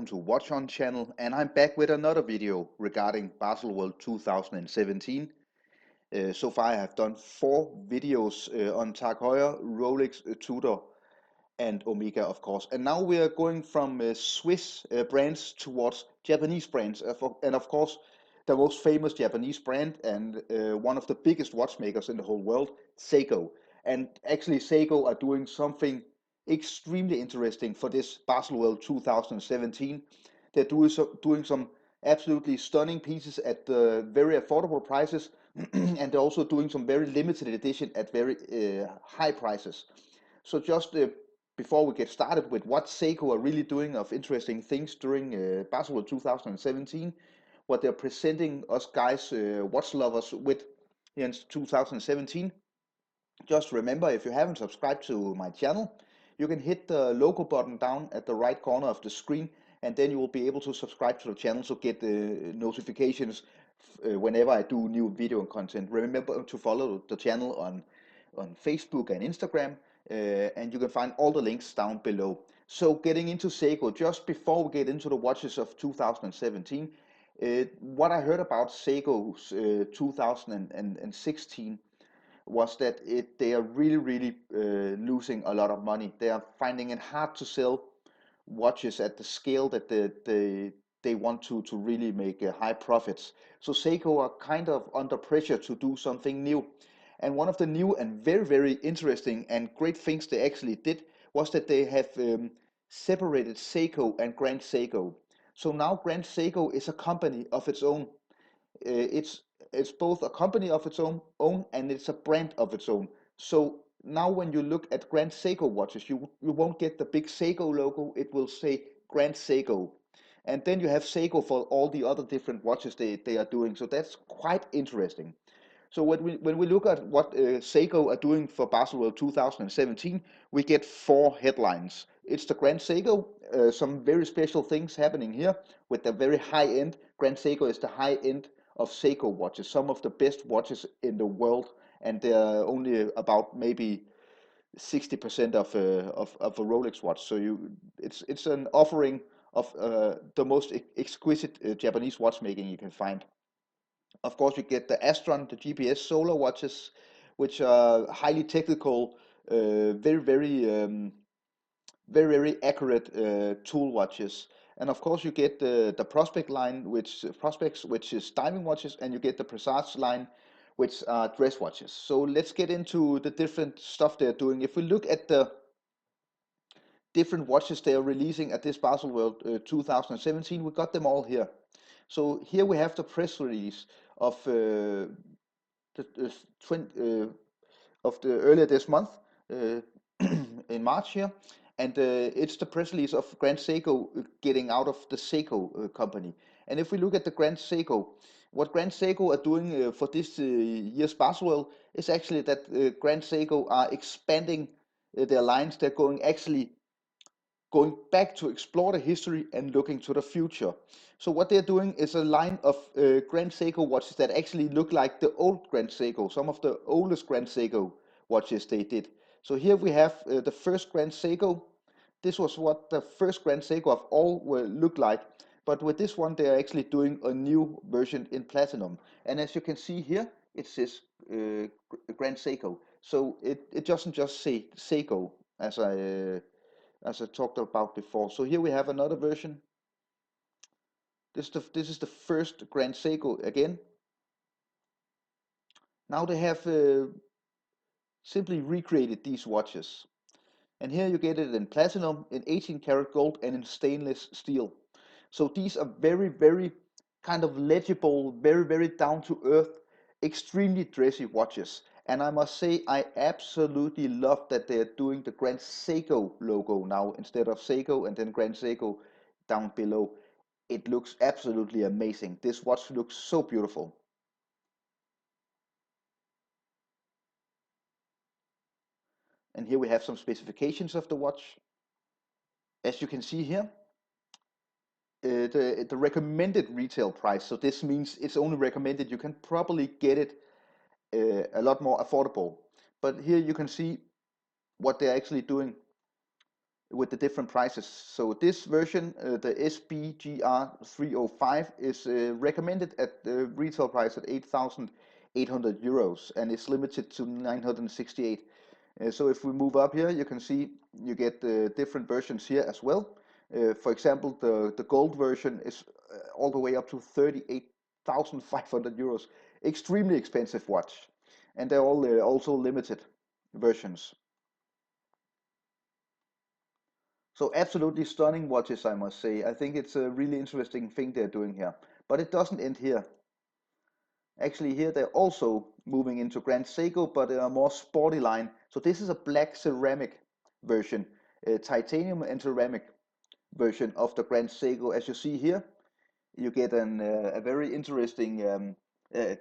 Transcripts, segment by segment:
to Watch On channel, and I'm back with another video regarding Baselworld 2017. So far I have done 4 videos on Tag Heuer, Rolex, Tudor and Omega, of course. And now we are going from Swiss brands towards Japanese brands, and of course the most famous Japanese brand and one of the biggest watchmakers in the whole world, Seiko. And actually Seiko are doing something extremely interesting for this Baselworld 2017. They're doing some absolutely stunning pieces at very affordable prices, and they're also doing some very limited edition at very high prices. So just before we get started with what Seiko are really doing of interesting things during Baselworld 2017, what they're presenting us guys, watch lovers, with here in 2017, just remember, if you haven't subscribed to my channel, you can hit the logo button down at the right corner of the screen, and then you will be able to subscribe to the channel to get notifications whenever I do new video content. Remember to follow the channel on Facebook and Instagram, and you can find all the links down below. So getting into Seiko, just before we get into the watches of 2017, what I heard about Seiko's 2016 was that they are really losing a lot of money. They are finding it hard to sell watches at the scale that they want to really make high profits. So Seiko are kind of under pressure to do something new. And one of the new and very interesting and great things they actually did was that they have separated Seiko and Grand Seiko. So now Grand Seiko is a company of its own. It's both a company of its own and it's a brand of its own. So now when you look at Grand Seiko watches, you won't get the big Seiko logo. It will say Grand Seiko, and then you have Seiko for all the other different watches they are doing. So that's quite interesting. So when we look at what Seiko are doing for Baselworld 2017, we get 4 headlines. It's the Grand Seiko, some very special things happening here with the very high end. Grand Seiko is the high end of Seiko watches, some of the best watches in the world, and they're only about maybe 60% of a Rolex watch. So it's an offering of the most exquisite Japanese watchmaking you can find. Of course, you get the Astron, the GPS solar watches, which are highly technical, very accurate tool watches. And of course, you get the Prospect line, which is diving watches, and you get the Presage line, which are dress watches. So let's get into the different stuff they're doing. If we look at the different watches they are releasing at this Baselworld 2017, we got them all here. So here we have the press release of of the earlier this month, in March here, and it's the press release of Grand Seiko getting out of the Seiko company. And if we look at the Grand Seiko, what Grand Seiko are doing for this year's Baselworld is actually that Grand Seiko are expanding their lines. They're going back to explore the history and looking to the future. So what they're doing is a line of Grand Seiko watches that actually look like the old Grand Seiko, some of the oldest Grand Seiko watches they did. So here we have the first Grand Seiko. This was what the first Grand Seiko of all looked like. But with this one, they are actually doing a new version in platinum. And as you can see here, it says Grand Seiko. So it doesn't just say Seiko, as I talked about before. So here we have another version. This is the first Grand Seiko again. Now they have simply recreated these watches. And here you get it in platinum, in 18 karat gold, and in stainless steel. So these are very kind of legible, very down to earth, extremely dressy watches. And I must say, I absolutely love that they're doing the Grand Seiko logo now instead of Seiko and then Grand Seiko down below. It looks absolutely amazing. This watch looks so beautiful. And here we have some specifications of the watch. As you can see here, the recommended retail price. So this means it's only recommended. You can probably get it a lot more affordable. But here you can see what they're actually doing. with the different prices. So this version, the SBGR 305, is recommended at the retail price at 8,800 euros, and it's limited to 968. So if we move up here, you can see you get different versions here as well. For example, the gold version is all the way up to 38,500 euros. Extremely expensive watch, and they're all also limited versions. So absolutely stunning watches, I must say. I think it's a really interesting thing they're doing here. But it doesn't end here. Actually, here they're also moving into Grand Seiko, but a more sporty line. So this is a black ceramic version, a titanium and ceramic version of the Grand Seiko. As you see here, you get a very interesting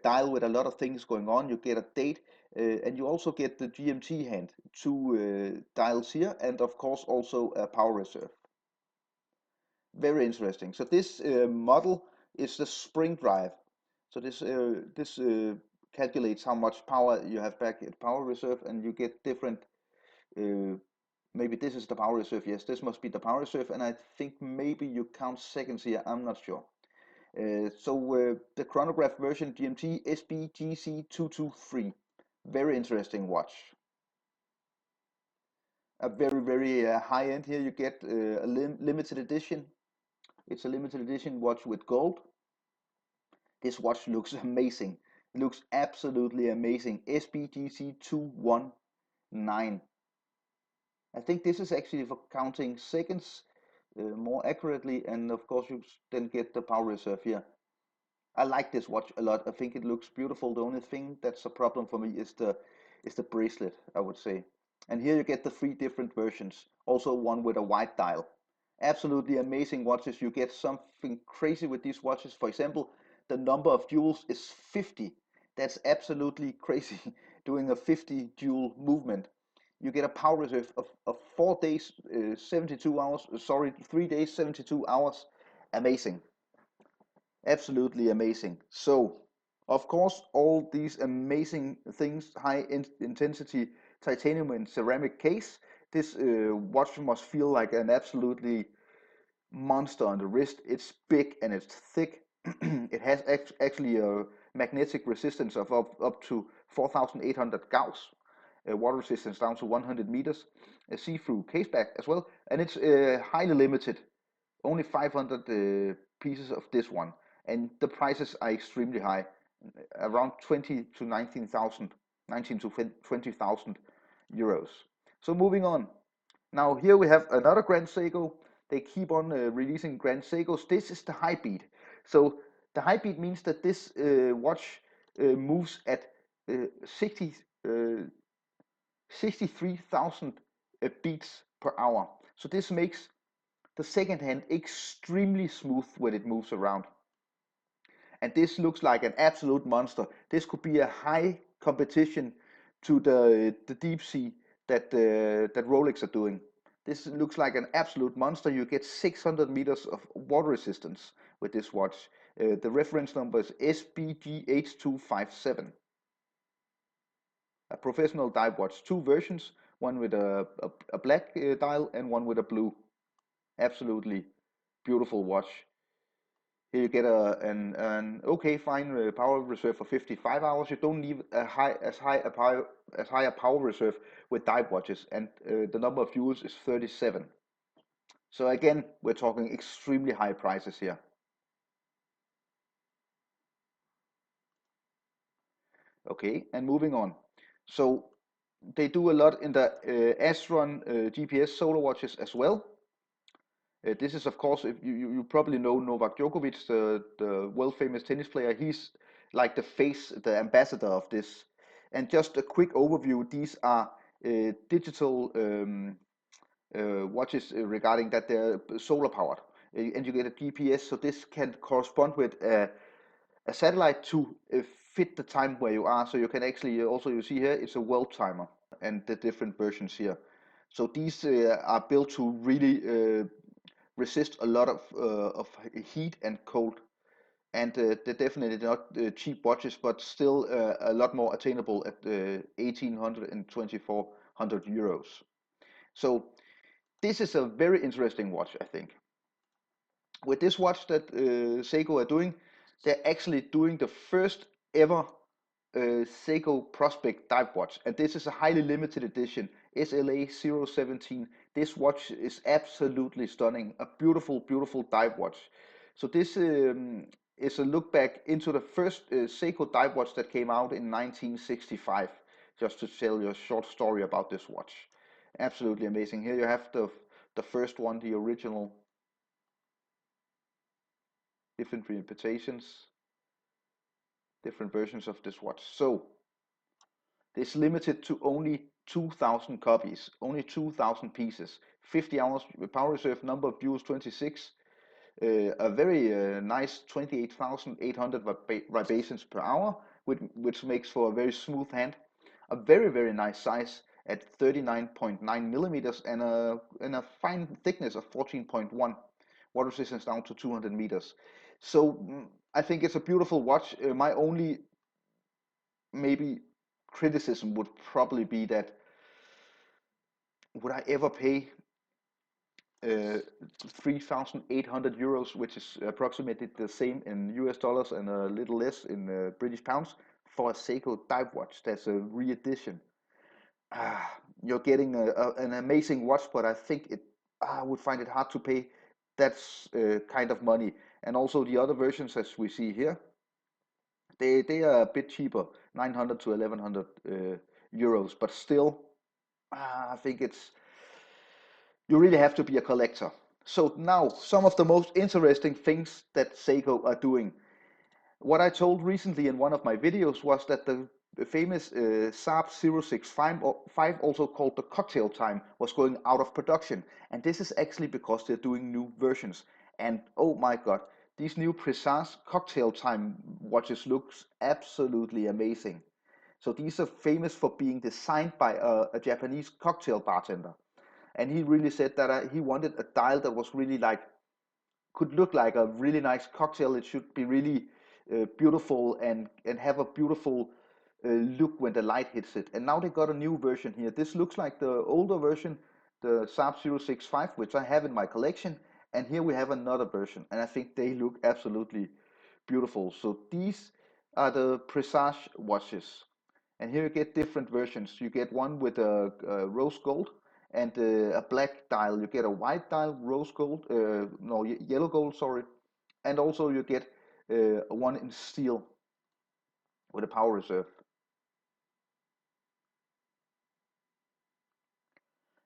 dial with a lot of things going on. You get a date, and you also get the GMT hand, two dials here, and of course also a power reserve. Very interesting. So this model is the spring drive. So this calculates how much power you have back at power reserve, and you get different. Uh, Maybe this is the power reserve. Yes, this must be the power reserve, and I think maybe you count seconds here. I'm not sure. The chronograph version GMT SBGC223. Very interesting watch. A very high end here. You get a limited edition. It's a limited edition watch with gold. This watch looks amazing. It looks absolutely amazing. SBGC219. I think this is actually for counting seconds more accurately, and of course you then get the power reserve here. I like this watch a lot. I think it looks beautiful. The only thing that's a problem for me is the bracelet, I would say. And here you get the three different versions. Also one with a white dial. Absolutely amazing watches. You get something crazy with these watches. For example, the number of jewels is 50. That's absolutely crazy. Doing a 50 jewel movement. You get a power reserve of 4 days, 72 hours. Sorry, 3 days, 72 hours. Amazing. Absolutely amazing. So, of course, all these amazing things, high intensity titanium and ceramic case, this watch must feel like an absolutely monster on the wrist. It's big and it's thick. It has actually a magnetic resistance of up to 4,800 Gauss, water resistance down to 100 meters, a see-through case back as well, and it's highly limited. Only 500 pieces of this one, and the prices are extremely high, around 20 to 19,000, 19 to 20,000 euros. So moving on. Now here we have another Grand Seiko. They keep on releasing Grand Seikos. This is the high beat. So the high beat means that this watch moves at 60, 63,000 beats per hour. So this makes the second hand extremely smooth when it moves around. And this looks like an absolute monster. This could be a high competition to the deep sea that Rolex are doing. This looks like an absolute monster. You get 600 meters of water resistance with this watch. The reference number is SBGH257. A professional dive watch, two versions, one with a black dial and one with a blue. Absolutely beautiful watch. Here you get an okay fine power reserve for 55 hours. You don't need as high a power reserve with dive watches, and the number of jewels is 37. So again, we're talking extremely high prices here. Okay, and moving on. So they do a lot in the Astron GPS solar watches as well. This is, of course, if you probably know Novak Djokovic, the world famous tennis player. He's like the face, the ambassador of this. And just a quick overview: these are digital watches regarding that they're solar powered, and you get a GPS. So this can correspond with a satellite to fit the time where you are. So you can actually also, you see here, it's a world timer and the different versions here. So these are built to really resist a lot of heat and cold, and they're definitely not cheap watches, but still a lot more attainable at 1,800 and 2,400 euros. So This is a very interesting watch, I think. With this watch that Seiko are doing, they're actually doing the first ever Seiko Prospect dive watch, and this is a highly limited edition SLA 017. This watch is absolutely stunning, a beautiful, beautiful dive watch. So this is a look back into the first Seiko dive watch that came out in 1965. Just to tell you a short story about this watch, absolutely amazing. Here you have the first one, the original, different reinterpretations, different versions of this watch. So it's limited to only 2,000 copies, only 2,000 pieces, 50 hours power reserve, number of jewels 26, a very nice 28,800 vibrations per hour, which makes for a very smooth hand, a very, very nice size at 39.9 millimeters, and a fine thickness of 14.1, water resistance down to 200 meters. So I think it's a beautiful watch. My only maybe criticism would probably be that, would I ever pay uh, 3,800 euros, which is approximately the same in US dollars and a little less in British pounds, for a Seiko dive watch? That's a re-edition. You're getting an amazing watch, but I think I would find it hard to pay that kind of money. And also the other versions, as we see here, they are a bit cheaper, 900 to 1100 euros, but still, I think you really have to be a collector. So now, some of the most interesting things that Seiko are doing. What I told recently in one of my videos was that the famous Saab 065, also called the Cocktail Time, was going out of production. And this is actually because they're doing new versions. And oh my god, these new precise Cocktail Time watches looks absolutely amazing. So these are famous for being designed by a Japanese cocktail bartender. And he really said that he wanted a dial that was really like, could look like a really nice cocktail. It should be really beautiful and have a beautiful look when the light hits it. And now they got a new version here. This looks like the older version, the Saab 065, which I have in my collection. And here we have another version, and I think they look absolutely beautiful. So these are the Presage watches. And here you get different versions. You get one with a rose gold and a black dial. You get a white dial, rose gold, no, yellow gold, sorry. And also you get one in steel with a power reserve.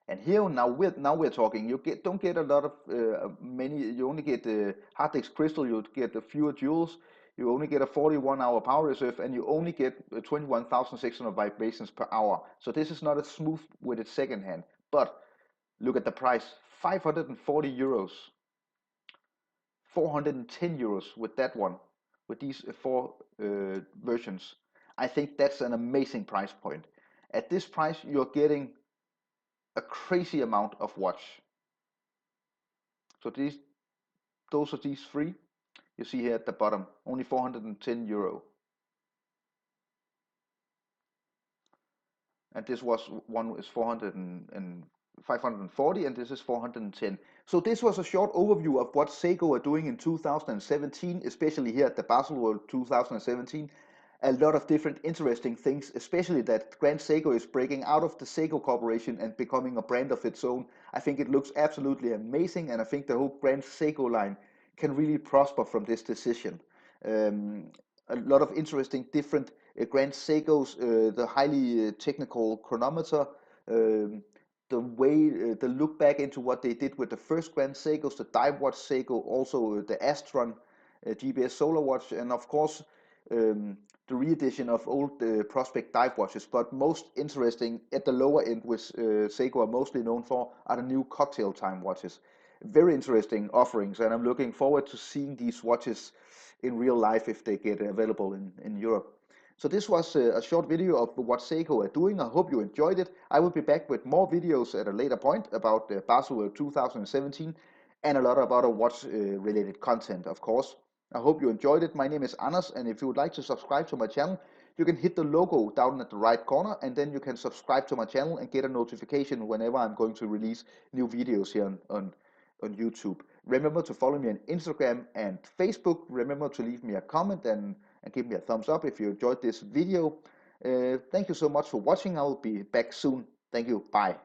And here now we're talking. You don't get a lot of many. You only get hard disk crystal. You get a fewer jewels. You only get a 41-hour power reserve, and you only get 21,600 vibrations per hour. So this is not as smooth with its second hand. But look at the price: 540 euros, 410 euros with that one, with these four versions. I think that's an amazing price point. At this price, you're getting a crazy amount of watch. So those are these three you see here at the bottom, only 410 euro. And this was one is 400 and 540, and this is 410. So this was a short overview of what Seiko are doing in 2017, especially here at the Baselworld 2017. A lot of different interesting things, especially that Grand Seiko is breaking out of the Seiko Corporation and becoming a brand of its own. I think it looks absolutely amazing, and I think the whole Grand Seiko line can really prosper from this decision. Um, a lot of interesting different Grand Seikos, the highly technical chronometer, um, the way, the look back into what they did with the first Grand Seikos, the dive watch Seiko, also the Astron GPS solar watch, and of course the re-edition of old Prospect dive watches. But most interesting at the lower end, which Seiko are mostly known for, are the new Cocktail Time watches. Very interesting offerings, and I'm looking forward to seeing these watches in real life if they get available in Europe. So this was a short video of what Seiko are doing. I hope you enjoyed it. I will be back with more videos at a later point about Baselworld 2017 and a lot of other watch related content, of course. I hope you enjoyed it. My name is Anders, and if you would like to subscribe to my channel, you can hit the logo down at the right corner, and then you can subscribe to my channel and get a notification whenever I'm going to release new videos here on YouTube. Remember to follow me on Instagram and Facebook. Remember to leave me a comment and give me a thumbs up if you enjoyed this video. Thank you so much for watching. I will be back soon. Thank you. Bye.